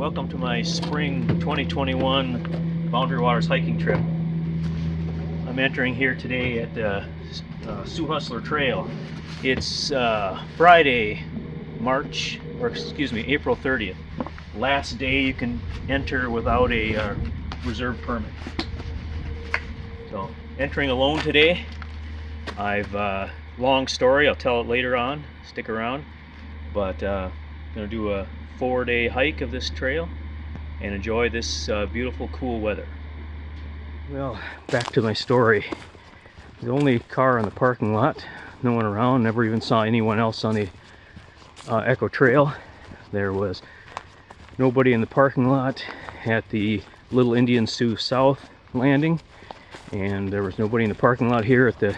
Welcome to my spring 2021 Boundary Waters hiking trip. I'm entering here today at the Sioux Hustler Trail. It's Friday, April 30th. Last day you can enter without a reserve permit. So, entering alone today. Long story, I'll tell it later on. Stick around. But gonna do a 4-day hike of this trail and enjoy this beautiful cool weather. Well, back to my story. The only car in the parking lot, no one around, never even saw anyone else on the Echo Trail. There was nobody in the parking lot at the Little Indian Sioux South landing, and there was nobody in the parking lot here at the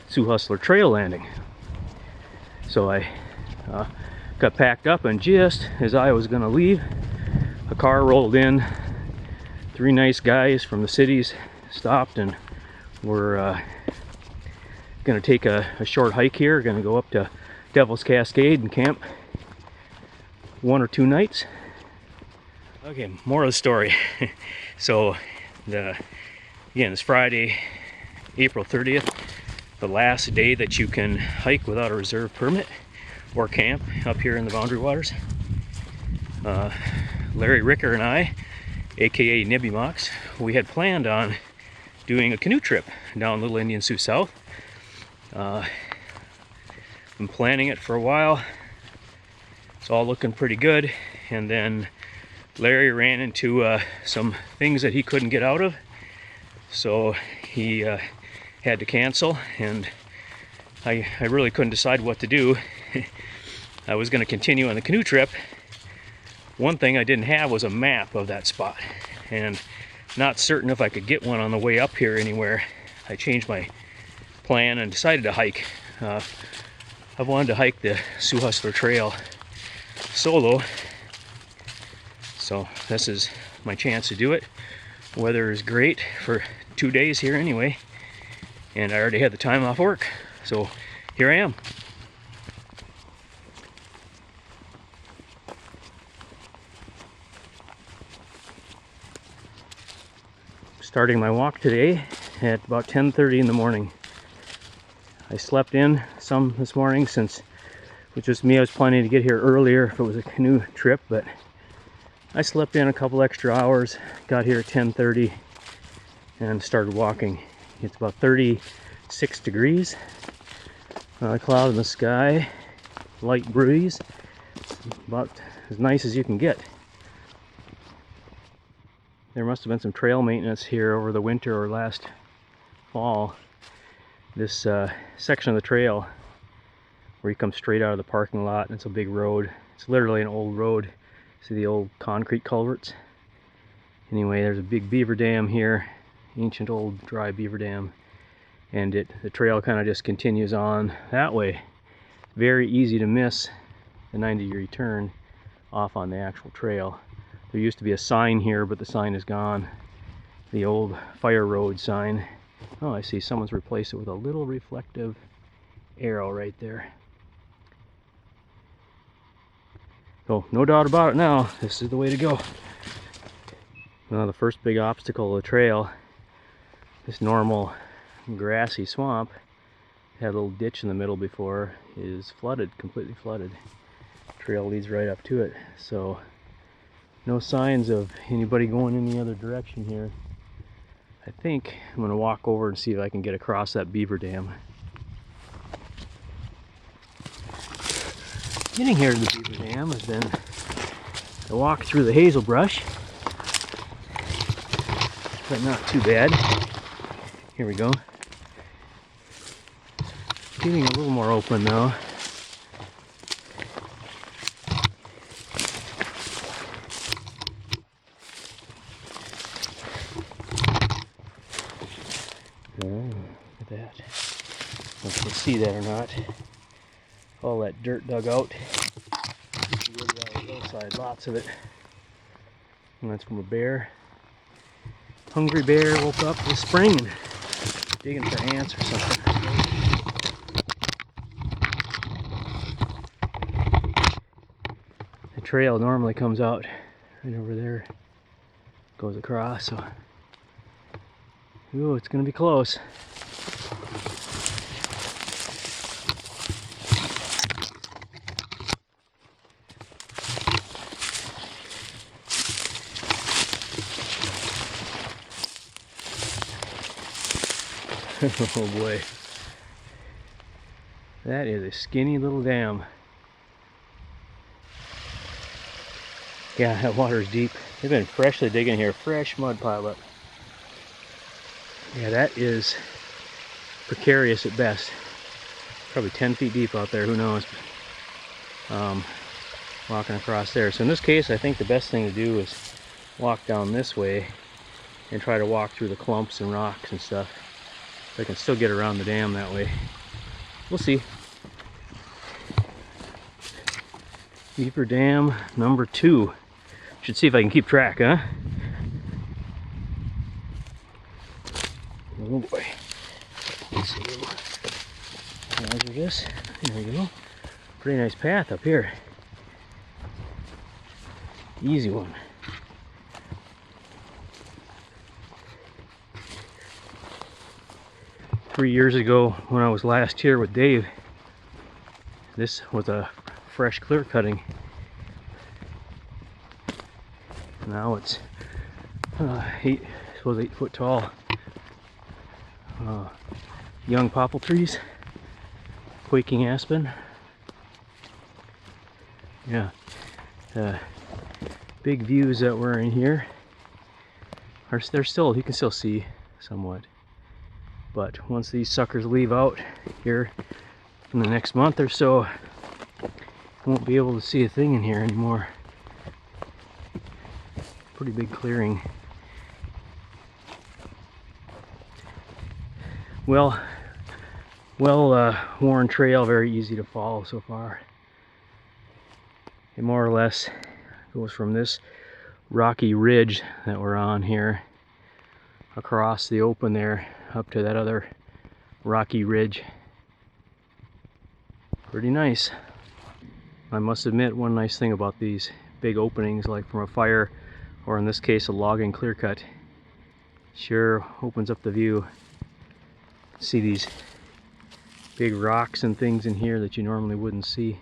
Sioux Hustler Trail landing. So I got packed up, and just as I was gonna leave, a car rolled in. 3 nice guys from the cities stopped and were gonna take a short hike here. Gonna go up to Devil's Cascade and camp 1 or 2 nights. Okay, more of the story. So again, it's Friday, April 30th, the last day that you can hike without a reserve permit or camp up here in the Boundary Waters. Larry Ricker and I, aka Nibby Mox, we had planned on doing a canoe trip down Little Indian Sioux South. Been planning it for a while. It's all looking pretty good, and then Larry ran into some things that he couldn't get out of, so he had to cancel, and I really couldn't decide what to do. I was going to continue on the canoe trip. One thing I didn't have was a map of that spot, and not certain if I could get one on the way up here anywhere. I changed my plan and decided to hike. I've wanted to hike the Sioux Hustler Trail solo, so this is my chance to do it. Weather is great for 2 days here anyway, and I already had the time off work, so here I am. Starting my walk today at about 10:30 in the morning. I slept in some this morning since, which was me, I was planning to get here earlier if it was a canoe trip, but I slept in a couple extra hours, got here at 10:30 and started walking. It's about 36 degrees, cloud in the sky, light breeze, about as nice as you can get. There must have been some trail maintenance here over the winter or last fall. This section of the trail where you come straight out of the parking lot, and it's a big road. It's literally an old road. See the old concrete culverts? Anyway, there's a big beaver dam here, ancient old dry beaver dam, and the trail kind of just continues on that way. Very easy to miss the 90-degree turn off on the actual trail. There used to be a sign here, but the sign is gone. The old fire road sign. Oh, I see someone's replaced it with a little reflective arrow right there. So, no doubt about it now, this is the way to go. Now, the first big obstacle of the trail, this normal grassy swamp, had a little ditch in the middle before, is flooded, completely flooded. Trail leads right up to it, so no signs of anybody going any other direction here. I think I'm going to walk over and see if I can get across that beaver dam. Getting here to the beaver dam has been a walk through the hazel brush, but not too bad. Here we go. Getting a little more open though. Oh, look at that. If you can see that or not. All that dirt dug out. Wood on the hillside, lots of it. And that's from a bear. Hungry bear woke up this spring and digging for ants or something. The trail normally comes out right over there goes across. So, ooh, it's gonna be close. Oh boy, that is a skinny little dam. Yeah, that water's deep. They've been freshly digging here, fresh mud pile up. Yeah, that is precarious at best. Probably 10 feet deep out there, who knows. Walking across there. So in this case, I think the best thing to do is walk down this way and try to walk through the clumps and rocks and stuff. So I can still get around the dam that way. We'll see. Beaver Dam number 2. Should see if I can keep track, huh? Oh boy. Let's see. Measure this. There we go. Pretty nice path up here. Easy one. Three years ago, when I was last here with Dave, this was a fresh clear cutting. Now it's 8 foot tall. Young popple trees, quaking aspen. Yeah, big views that were in here are they're still, you can still see somewhat. But once these suckers leave out here in the next month or so, you won't be able to see a thing in here anymore. Pretty big clearing. Well worn trail, very easy to follow so far. It more or less goes from this rocky ridge that we're on here across the open there up to that other rocky ridge. Pretty nice. I must admit, one nice thing about these big openings, like from a fire or in this case a logging clear cut, sure opens up the view. See these big rocks and things in here that you normally wouldn't see.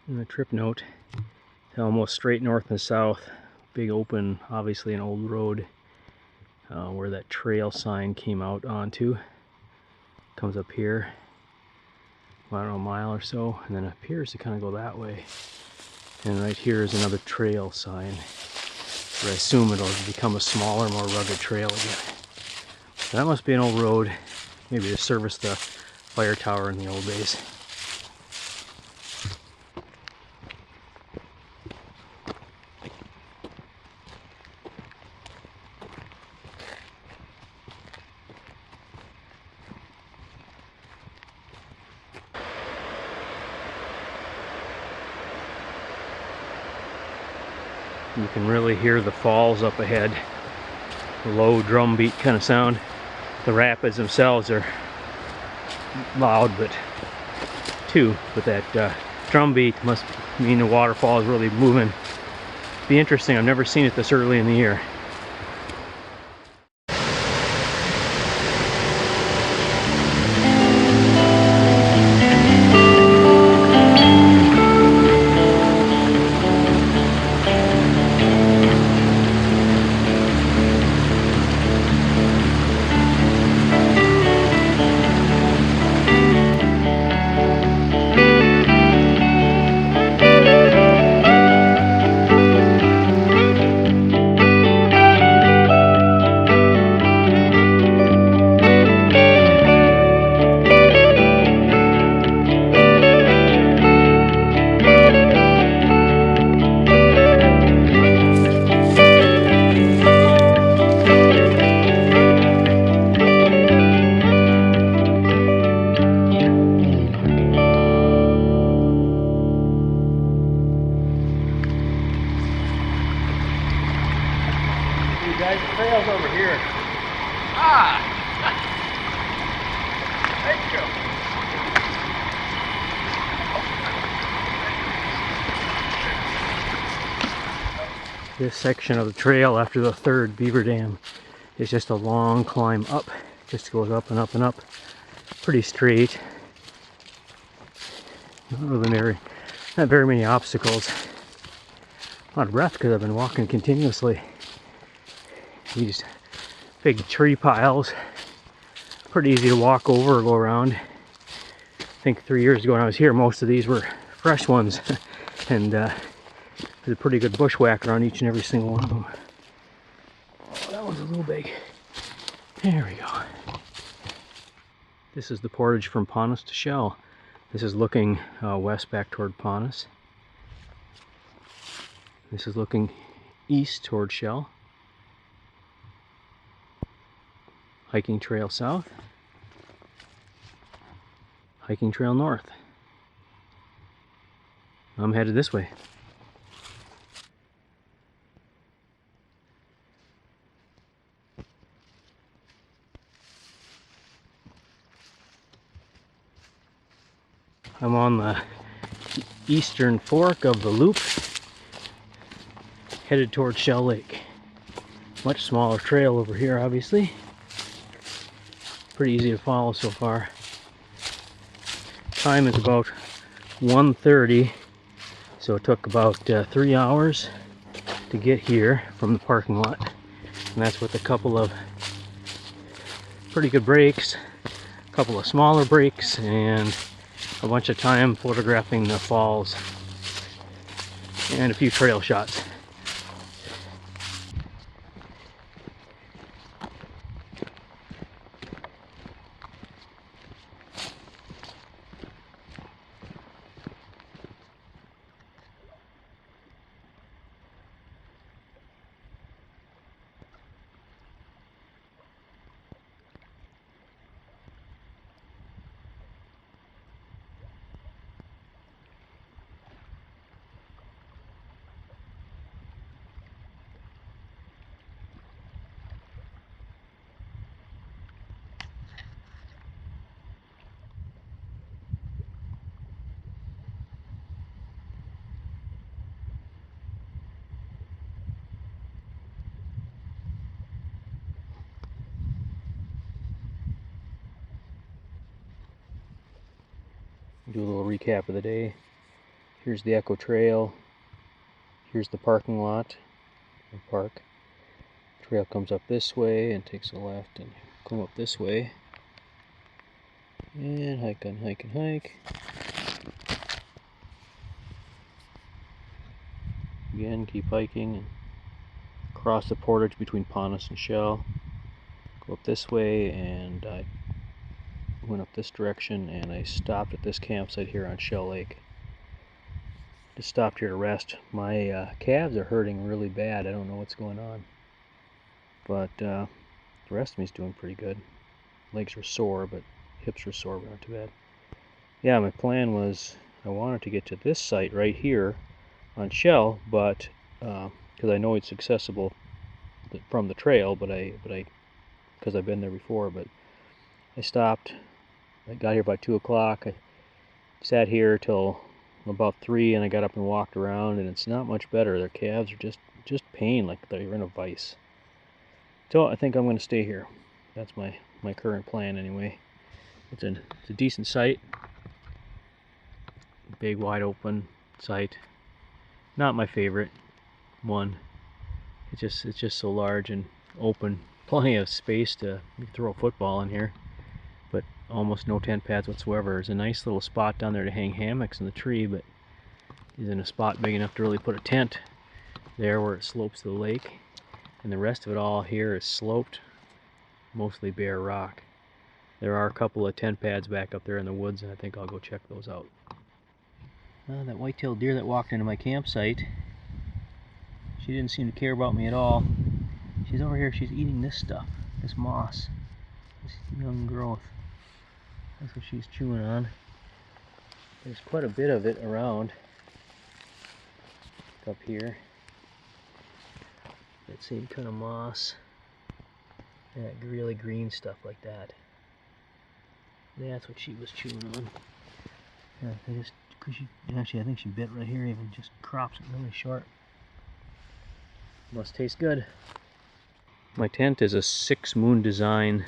And a trip note, almost straight north and south, big open, obviously an old road where that trail sign came out onto. Comes up here, I don't know, a mile or so, and then it appears to kind of go that way. And right here is another trail sign, but I assume it'll become a smaller, more rugged trail again. So that must be an old road, maybe to service the fire tower in the old days. You can really hear the falls up ahead. Low drum beat kind of sound. The rapids themselves are loud, but that drum beat must mean the waterfall is really moving. Be interesting. I've never seen it this early in the year. This section of the trail after the third Beaver Dam is just a long climb up. Just goes up and up and up. Pretty straight. Not very many obstacles. A lot of breath because I've been walking continuously. These big tree piles. Pretty easy to walk over or go around. I think 3 years ago when I was here, most of these were fresh ones. And there's a pretty good bushwhacker on each and every single one of them. Oh, that one's a little big. There we go. This is the portage from Ponies to Shell. This is looking west back toward Ponies. This is looking east toward Shell. Hiking trail south. Hiking trail north. I'm headed this way. I'm on the eastern fork of the loop, headed towards Shell Lake. Much smaller trail over here, obviously. Pretty easy to follow so far. Time is about 1:30, so it took about 3 hours to get here from the parking lot. And that's with a couple of pretty good breaks, a couple of smaller breaks, and a bunch of time photographing the falls and a few trail shots. Do a little recap of the day. Here's the Echo Trail. Here's the parking lot. The park. Trail comes up this way and takes a left and come up this way. And hike and hike and hike. Again, keep hiking and cross the portage between Ponies and Shell. Go up this way, and I went up this direction, and I stopped at this campsite here on Shell Lake. Just stopped here to rest. My calves are hurting really bad. I don't know what's going on, but the rest of me is doing pretty good. Legs were sore, but hips were sore, but not too bad. Yeah, my plan was I wanted to get to this site right here on Shell, but because I know it's accessible from the trail, but because I've been there before, but I stopped. I got here by 2 o'clock. I sat here till about 3, and I got up and walked around, and it's not much better. Their calves are just pain, like they're in a vice. So I think I'm going to stay here. That's my current plan anyway. It's a decent site. Big, wide open site. Not my favorite one. It's just so large and open. Plenty of space to throw a football in here, but almost no tent pads whatsoever. There's a nice little spot down there to hang hammocks in the tree, but isn't a spot big enough to really put a tent there where it slopes to the lake. And the rest of it all here is sloped, mostly bare rock. There are a couple of tent pads back up there in the woods, and I think I'll go check those out. That white-tailed deer that walked into my campsite, she didn't seem to care about me at all. She's over here, she's eating this stuff, this moss, this young growth. That's what she's chewing on. There's quite a bit of it around up here. That same kind of moss. That really green stuff like that. That's what she was chewing on. Yeah, actually I think she bit right here, even just crops it really short. Must taste good. My tent is a 6 Moon Design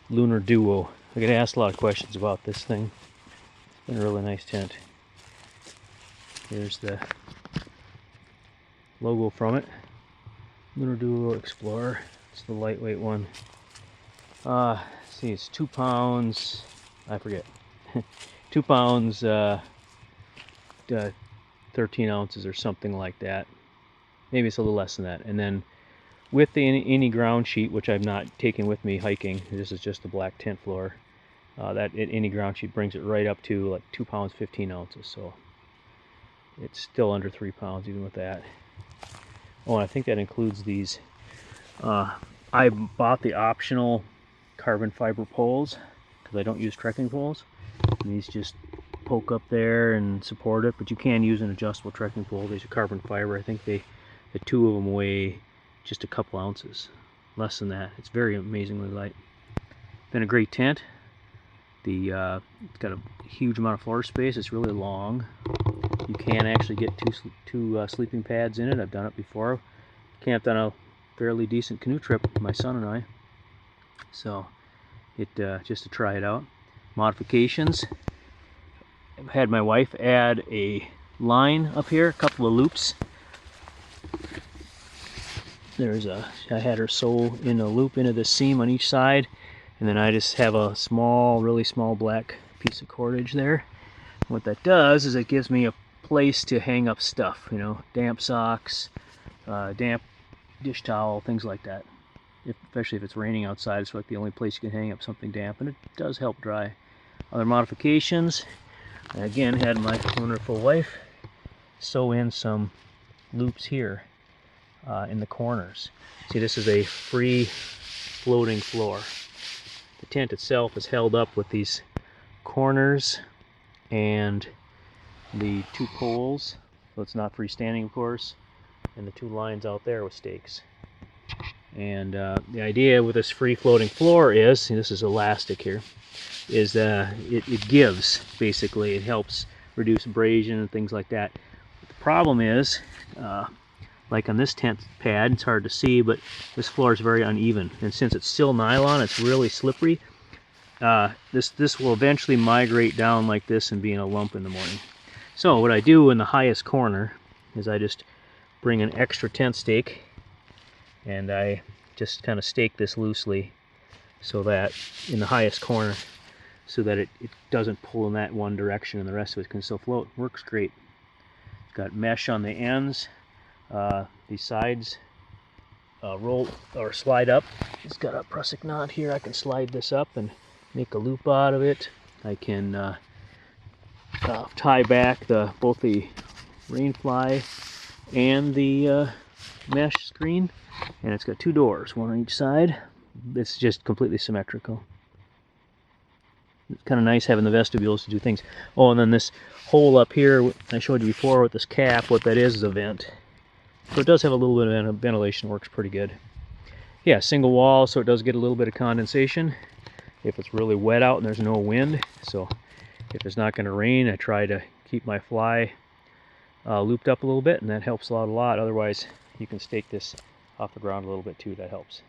Lunar Duo. I get asked a lot of questions about this thing. It's been a really nice tent. Here's the logo from it. Lunar Duo Explorer. It's the lightweight one. See, it's 2 pounds. I forget. 2 pounds, 13 ounces or something like that. Maybe it's a little less than that. And then with the any ground sheet, which I've not taken with me hiking, this is just the black tent floor. That any ground sheet brings it right up to like 2 pounds 15 ounces. So it's still under 3 pounds even with that. Oh, and I think that includes these. I bought the optional carbon fiber poles because I don't use trekking poles. And these just poke up there and support it, but you can use an adjustable trekking pole. These are carbon fiber. I think the 2 of them weigh just a couple ounces, less than that. It's very amazingly light. Been a great tent. It's got a huge amount of floor space. It's really long. You can actually get two sleeping pads in it. I've done it before. Camped on a fairly decent canoe trip, my son and I. So just to try it out. Modifications. I've had my wife add a line up here, a couple of loops. I had her sew in a loop into the seam on each side, and then I just have a really small black piece of cordage there. What that does is it gives me a place to hang up stuff, damp socks, damp dish towel, things like that. Especially if it's raining outside, it's like the only place you can hang up something damp, and it does help dry. Other modifications, I again had my wonderful wife sew in some loops here in the corners. See, this is a free floating floor. The tent itself is held up with these corners and the 2 poles, so it's not freestanding, of course, and the 2 lines out there with stakes. And the idea with this free floating floor is, see, this is elastic here, is it gives, basically. It helps reduce abrasion and things like that. But the problem is, like on this tent pad, it's hard to see, but this floor is very uneven. And since it's still nylon, it's really slippery. This will eventually migrate down like this and be in a lump in the morning. So what I do in the highest corner is I just bring an extra tent stake, and I just kind of stake this loosely so that in the highest corner, so that it doesn't pull in that one direction and the rest of it can still float. Works great. It's got mesh on the ends. These sides roll or slide up. It's got a prusik knot here. I can slide this up and make a loop out of it. I can tie back both the rainfly and the mesh screen, and it's got 2 doors, one on each side. It's just completely symmetrical. It's kind of nice having the vestibules to do things. Oh, and then this hole up here I showed you before with this cap, what that is a vent. So it does have a little bit of ventilation, works pretty good. Yeah, single wall, so it does get a little bit of condensation if it's really wet out and there's no wind. So if it's not going to rain, I try to keep my fly looped up a little bit, and that helps out a lot. Otherwise, you can stake this off the ground a little bit too. That helps.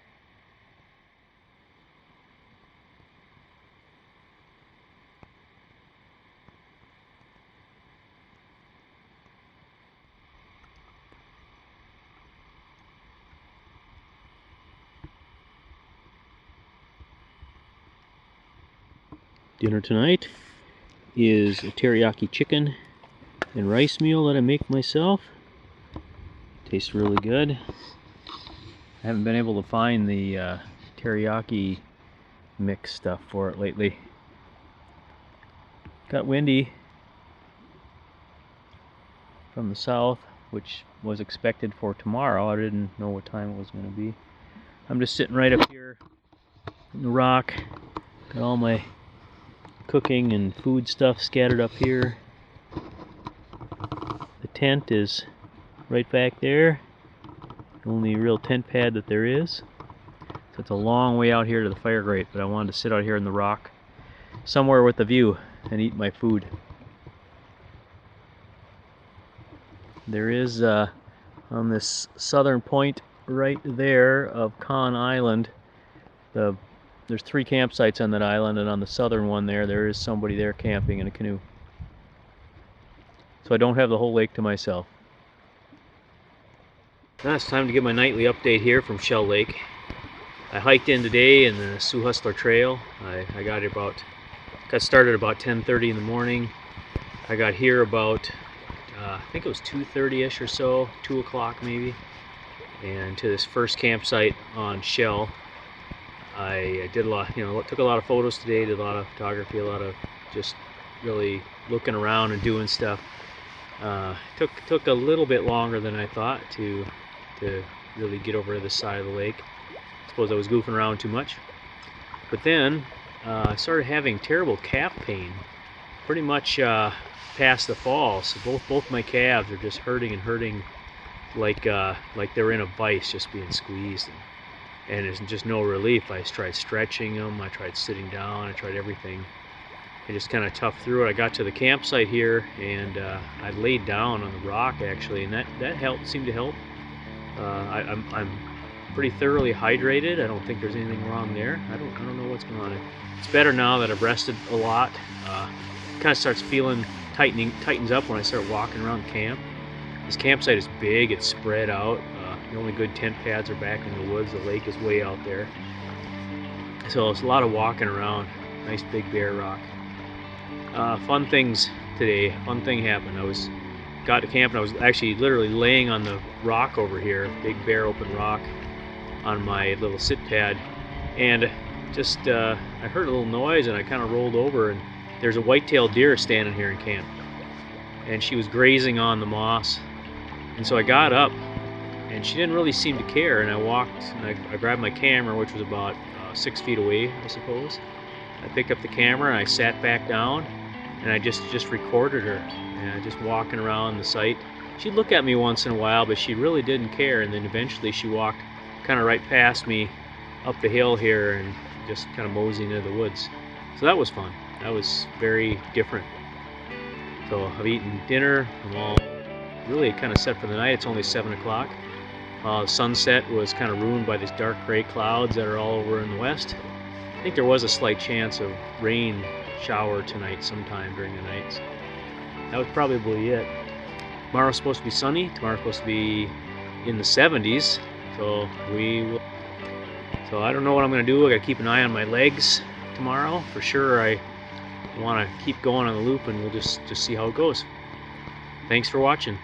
Dinner tonight is a teriyaki chicken and rice meal that I make myself. Tastes really good. I haven't been able to find the teriyaki mix stuff for it lately. Got windy from the south, which was expected for tomorrow. I didn't know what time it was going to be. I'm just sitting right up here in the rock. Got all my cooking and food stuff scattered up here. The tent is right back there. The only real tent pad that there is. So it's a long way out here to the fire grate, but I wanted to sit out here in the rock somewhere with a view and eat my food. There is on this southern point right there of Conn Island, there's 3 campsites on that island, and on the southern one there is somebody there camping in a canoe. So I don't have the whole lake to myself. Now it's time to get my nightly update here from Shell Lake. I hiked in today in the Sioux Hustler Trail. I got started about 10:30 in the morning. I got here about I think it was 2:30ish or so, 2 o'clock maybe, and to this first campsite on Shell. I did a lot, took a lot of photos today, did a lot of photography, a lot of just really looking around and doing stuff. Took a little bit longer than I thought to really get over to this side of the lake. I suppose I was goofing around too much. But then I started having terrible calf pain, pretty much past the fall. So both my calves are just hurting like they're in a vice, just being squeezed, and there's just no relief. I tried stretching them, I tried sitting down, I tried everything. I just kind of toughed through it. I got to the campsite here, and I laid down on the rock actually, and that helped, seemed to help. I'm pretty thoroughly hydrated. I don't think there's anything wrong there. I don't know what's going on. It's better now that I've rested a lot. Kind of starts feeling tightens up when I start walking around camp. This campsite is big. It's spread out. The only good tent pads are back in the woods. The lake is way out there, so it's a lot of walking around. Nice big bare rock. Fun things today. Fun thing happened. Got to camp and I was actually literally laying on the rock over here, big bare open rock, on my little sit pad, and just I heard a little noise and I kind of rolled over, and there's a white-tailed deer standing here in camp, and she was grazing on the moss. And so I got up, and she didn't really seem to care, and I walked and I grabbed my camera, which was about 6 feet away, I suppose. I picked up the camera and I sat back down, and I just recorded her, and just walking around the site. She'd look at me once in a while, but she really didn't care, and then eventually she walked kind of right past me up the hill here and just kind of moseying into the woods. So that was fun. That was very different. So I've eaten dinner. I'm all really kind of set for the night. It's only 7 o'clock. The sunset was kind of ruined by these dark gray clouds that are all over in the west. I think there was a slight chance of rain shower tonight sometime during the night. So that was probably it. Tomorrow's supposed to be sunny. Tomorrow's supposed to be in the 70s. So I don't know what I'm going to do. I got to keep an eye on my legs tomorrow. For sure I want to keep going on the loop, and we'll just see how it goes. Thanks for watching.